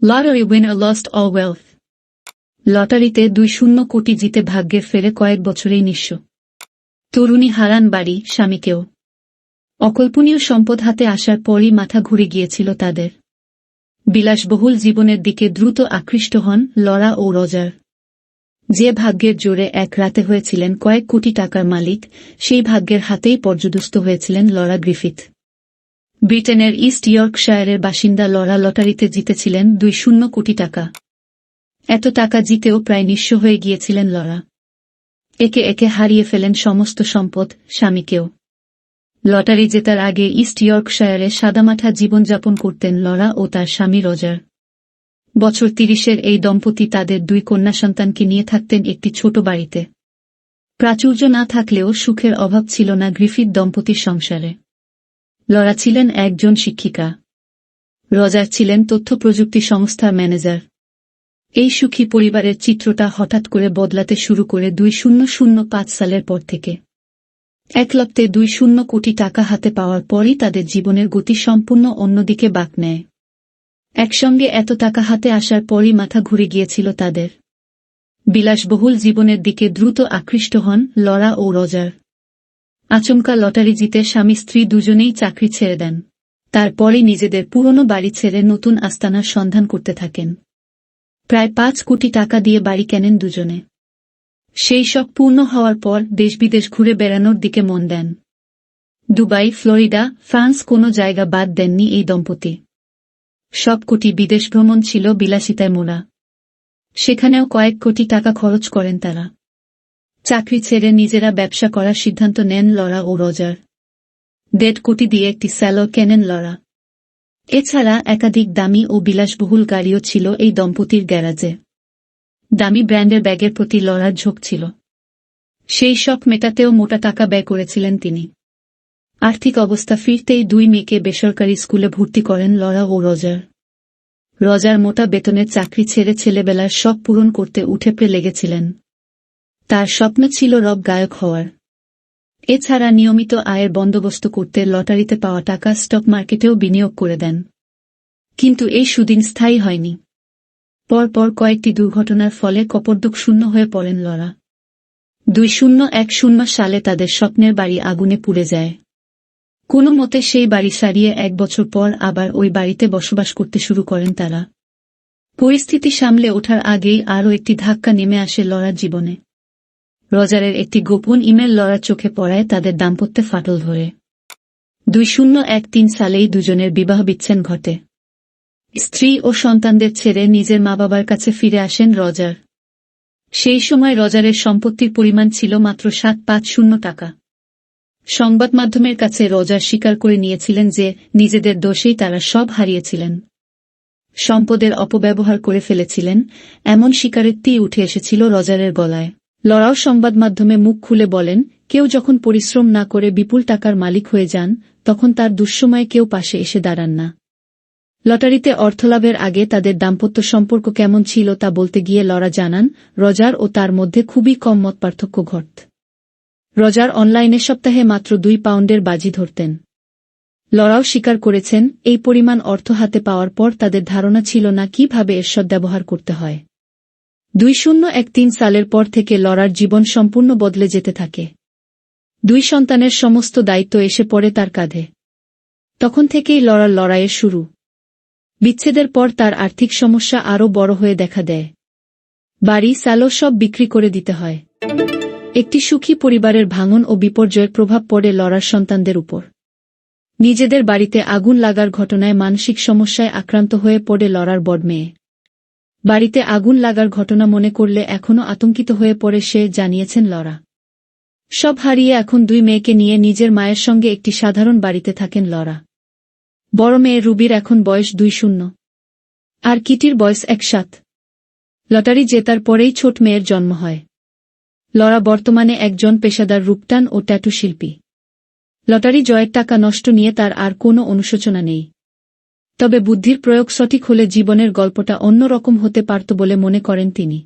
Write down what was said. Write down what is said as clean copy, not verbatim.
Lottery winner lost all wealth. লটারিতে 2 কোটি জিতে ভাগ্যের ফেরে কয়েক বছরেই নিঃস্ব। তরুণী হারান বাড়ি, স্বামীকেও। অকল্পনীয় সম্পদ হাতে আসার পরই মাথা ঘুরে গিয়েছিল তাদের। বিলাসবহুল জীবনের দিকে দ্রুত আকৃষ্ট হন লরা ও রজার। যে ভাগ্যের জোরে এক রাতে হয়েছিলেন কয়েক কোটি টাকার মালিক, সেই ভাগ্যের হাতেই পর্যুদস্ত হয়েছিলেন লরা গ্রিফিথ। ব্রিটেনের ইস্ট ইয়র্কশায়ারের বাসিন্দা লরা লটারিতে জিতেছিলেন 2 কোটি টাকা। এত টাকা জিতেও প্রায় নিঃস্ব হয়ে গিয়েছিলেন লরা। একে একে হারিয়ে ফেলেন সমস্ত সম্পদ, স্বামীকেও। লটারি জেতার আগে ইস্ট ইয়র্কশায়ারে সাদামাঠা জীবনযাপন করতেন লরা ও তার স্বামী রজার। বছর 30-এর এই দম্পতি তাদের 2 কন্যা সন্তানকে নিয়ে থাকতেন একটি ছোট বাড়িতে। প্রাচুর্য না থাকলেও সুখের অভাব ছিল না গ্রিফিথ দম্পতির সংসারে। লরা ছিলেন একজন শিক্ষিকা। রজার ছিলেন তথ্য প্রযুক্তি সংস্থার ম্যানেজার। এই সুখী পরিবারের চিত্রটা হঠাৎ করে বদলাতে শুরু করে 2005 সালের পর থেকে। এক লপ্তে 2 কোটি টাকা হাতে পাওয়ার পরই তাদের জীবনের গতি সম্পূর্ণ অন্যদিকে বাঁক নেয়। একসঙ্গে এত টাকা হাতে আসার পরই মাথা ঘুরে গিয়েছিল তাদের। বিলাসবহুল জীবনের দিকে দ্রুত আকৃষ্ট হন লরা ও রজার। আচমকা লটারি জিতে স্বামী স্ত্রী দুজনেই চাকরি ছেড়ে দেন। তারপরই নিজেদের পুরনো বাড়ি ছেড়ে নতুন আস্তানার সন্ধান করতে থাকেন। প্রায় 5 কোটি টাকা দিয়ে বাড়ি কেনেন দুজনে। সেই শখ পূর্ণ হওয়ার পর দেশবিদেশ ঘুরে বেড়ানোর দিকে মন দেন। দুবাই, ফ্লোরিডা, ফ্রান্স কোনো জায়গা বাদ দেননি এই দম্পতি। সব কোটি বিদেশ ভ্রমণ ছিল বিলাসিতায় মোড়া। সেখানেও কয়েক কোটি টাকা খরচ করেন তারা। চাকরি ছেড়ে নিজেরা ব্যবসা করার সিদ্ধান্ত নেন লরা ও রজার। 1.5 কোটি দিয়ে একটি স্যালো কেনেন লরা। এছাড়া একাধিক দামি ও বিলাসবহুল গাড়িও ছিল এই দম্পতির গ্যারাজে। দামি ব্র্যান্ডের ব্যাগের প্রতি লরার ঝোঁক ছিল। সেই শখ মেটাতেও মোটা টাকা ব্যয় করেছিলেন তিনি। আর্থিক অবস্থা ফিরতেই 2 মেয়েকে বেসরকারি স্কুলে ভর্তি করেন লরা ও রজার। রজার মোটা বেতনের চাকরি ছেড়ে ছেলেবেলার শখ পূরণ করতে উঠেপড়ে লেগেছিলেন। তার স্বপ্ন ছিল রক গায়ক হওয়ার। এছাড়া নিয়মিত আয়ের বন্দোবস্ত করতে লটারিতে পাওয়া টাকা স্টক মার্কেটেও বিনিয়োগ করে দেন। কিন্তু এই সুদিন স্থায়ী হয়নি। পরপর কয়েকটি দুর্ঘটনার ফলে কপর্দক শূন্য হয়ে পড়েন লরা। 2010 সালে তাদের স্বপ্নের বাড়ি আগুনে পুড়ে যায়। কোনো মতে সেই বাড়ি সারিয়ে 1 বছর পর আবার ওই বাড়িতে বসবাস করতে শুরু করেন তারা। পরিস্থিতি সামলে ওঠার আগেই আরও একটি ধাক্কা নেমে আসে লরার জীবনে। রজারের একটি গোপন ইমেল লরার চোখে পড়ায় তাদের দাম্পত্যে ফাটল ধরে। 2013 সালেই দুজনের বিবাহ বিচ্ছেদ ঘটে। স্ত্রী ও সন্তানদের ছেড়ে নিজের মা-বাবার কাছে ফিরে আসেন রজার। সেই সময় রজারের সম্পত্তির পরিমাণ ছিল মাত্র 750 টাকা। সংবাদ মাধ্যমের কাছে রজার স্বীকার করে নিয়েছিলেন যে নিজেদের দোষেই তারা সব হারিয়েছিলেন। সম্পদের অপব্যবহার করে ফেলেছিলেন, এমন স্বীকারোক্তি উঠে এসেছিল রজারের গলায়। লরাও সংবাদ মাধ্যমে মুখ খুলে বলেন, কেউ যখন পরিশ্রম না করে বিপুল টাকার মালিক হয়ে যান, তখন তার দুঃসময়ে কেউ পাশে এসে দাঁড়ান না। লটারিতে অর্থলাভের আগে তাদের দাম্পত্য সম্পর্ক কেমন ছিল তা বলতে গিয়ে লরা জানান, রজার ও তার মধ্যে খুবই কম মতপার্থক্য ঘটত। রজার অনলাইনে সপ্তাহে মাত্র 2 পাউন্ডের বাজি ধরতেন। লরাও স্বীকার করেছেন, এই পরিমাণ অর্থ হাতে পাওয়ার পর তাদের ধারণা ছিল না কিভাবে এর সদ্ব্যবহার করতে হয়। 2013 সালের পর থেকে লরার জীবন সম্পূর্ণ বদলে যেতে থাকে। 2 সন্তানের সমস্ত দায়িত্ব এসে পড়ে তার কাঁধে। তখন থেকেই লরার লড়াইয়ের শুরু। বিচ্ছেদের পর তার আর্থিক সমস্যা আরও বড় হয়ে দেখা দেয়। বাড়ি, স্যালো সব বিক্রি করে দিতে হয়। একটি সুখী পরিবারের ভাঙন ও বিপর্যয়ের প্রভাব পড়ে লরার সন্তানদের উপর। নিজেদের বাড়িতে আগুন লাগার ঘটনায় মানসিক সমস্যায় আক্রান্ত হয়ে পড়ে লরার বড় মেয়ে। বাড়িতে আগুন লাগার ঘটনা মনে করলে এখনও আতঙ্কিত হয়ে পড়ে সে, জানিয়েছেন লরা। সব হারিয়ে এখন 2 মেয়েকে নিয়ে নিজের মায়ের সঙ্গে একটি সাধারণ বাড়িতে থাকেন লরা। বড় মেয়ে রুবির এখন বয়স 20 আর কিটির বয়স 17। লটারি জেতার পরেই ছোট মেয়ের জন্ম হয়। লরা বর্তমানে একজন পেশাদার রূপটান ও ট্যাটু শিল্পী। লটারি জয়ের টাকা নষ্ট নিয়ে তার আর কোনো অনুশোচনা নেই। তবে বুদ্ধির প্রয়োগ সঠিক হলে জীবনের গল্পটা অন্য রকম হতে পারত বলে মনে করেন তিনি।